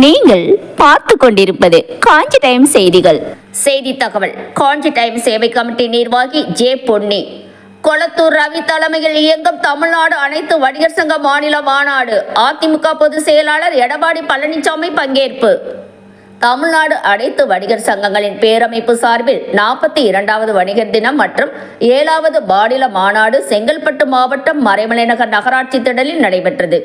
நீங்கள் பார்த்து கொண்டிருப்பது காஞ்சி டைம் செய்திகள். செய்தி தகவல். காஞ்சி டைம் சேவை கமிட்டி நிர்வாகி ஜே பொன்னி. கொளத்தூர் ரவி தலைமையில் இயங்கும் தமிழ்நாடு அனைத்து வணிகர் சங்க மாநில மாநாடு. அதிமுக பொதுச் செயலாளர் எடப்பாடி பழனிசாமி பங்கேற்பு. தமிழ்நாடு அனைத்து வணிகர் சங்கங்களின் பேரமைப்பு சார்பில் 42வது வணிகர் தினம் மற்றும் 7வது மாநில மாநாடு செங்கல்பட்டு மாவட்டம் மறைமலைநகர் நகராட்சி திடலில் நடைபெற்றது.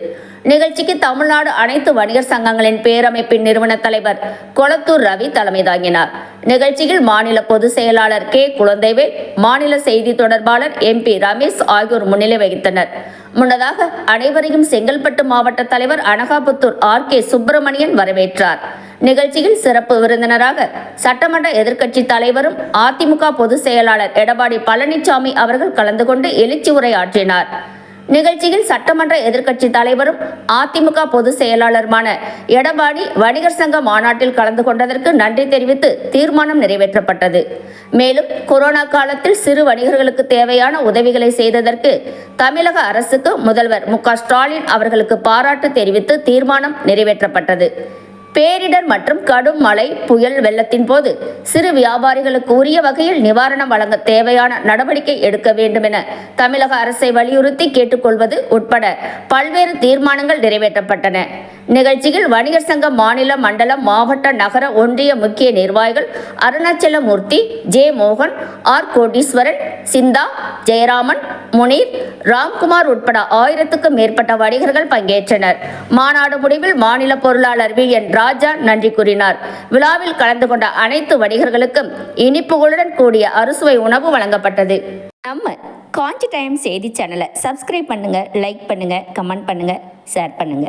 நிகழ்ச்சிக்கு தமிழ்நாடு அனைத்து வணிகர் சங்கங்களின் பேரமைப்பின் நிறுவன தலைவர் கொளத்தூர் ரவி தலைமை தாங்கினார். நிகழ்ச்சியில் மாநில பொதுச் செயலாளர் கே குழந்தைவேல், மாநில செய்தி தொடர்பாளர் MP ரமேஷ் ஆகியோர் முன்னிலை வகித்தனர். முன்னதாக அனைவரையும் செங்கல்பட்டு மாவட்ட தலைவர் அனகாபுத்தூர் RK சுப்பிரமணியன் வரவேற்றார். நிகழ்ச்சியில் சிறப்பு விருந்தினராக சட்டமன்ற எதிர்க்கட்சி தலைவரும் அதிமுக பொதுச் செயலாளர் எடப்பாடி பழனிசாமி அவர்கள் கலந்து கொண்டு எழுச்சி உரையாற்றினார். நிகழ்ச்சியில் சட்டமன்ற எதிர்க்கட்சி தலைவரும் அதிமுக பொதுச் செயலாளருமான எடப்பாடி வணிகர் சங்க மாநாட்டில் கலந்து கொண்டதற்கு நன்றி தெரிவித்து தீர்மானம் நிறைவேற்றப்பட்டது. மேலும் கொரோனா காலத்தில் சிறு வணிகர்களுக்கு தேவையான உதவிகளை செய்ததற்கு தமிழக அரசுக்கு முதல்வர் MK ஸ்டாலின் அவர்களுக்கு பாராட்டு தெரிவித்து தீர்மானம் நிறைவேற்றப்பட்டது. பேரிடர் மற்றும் கடும் மழை, புயல், வெள்ளத்தின் போது சிறு வியாபாரிகளுக்கு உரிய வகையில் நிவாரணம் வழங்க தேவையான நடவடிக்கை எடுக்க வேண்டும் என தமிழக அரசை வலியுறுத்தி கேட்டுக்கொள்வது உட்பட பல்வேறு தீர்மானங்கள் நிறைவேற்றப்பட்டன. நிகழ்ச்சியில் வணிகர் சங்க மாநில, மண்டலம், மாவட்ட, நகர, ஒன்றிய முக்கிய நிர்வாகிகள் அருணாச்சலமூர்த்தி, ஜே மோகன், கோடீஸ்வரன், சிந்தா, ஜெயராமன், முனீர், ராம்குமார் உட்பட 1000க்கும் மேற்பட்ட வணிகர்கள் பங்கேற்றனர். மாநாடு முடிவில் மாநில பொருளாளர் VN ராஜா நன்றி கூறினார். விழாவில் கலந்து கொண்ட அனைத்து வணிகர்களுக்கும் இனிப்புகளுடன் கூடிய அறுசுவை உணவு வழங்கப்பட்டது. நம்ம காஞ்சி டைம் செய்தி சேனலை சப்ஸ்கிரைப் பண்ணுங்க, லைக் பண்ணுங்க, கமெண்ட் பண்ணுங்க, ஷேர் பண்ணுங்க.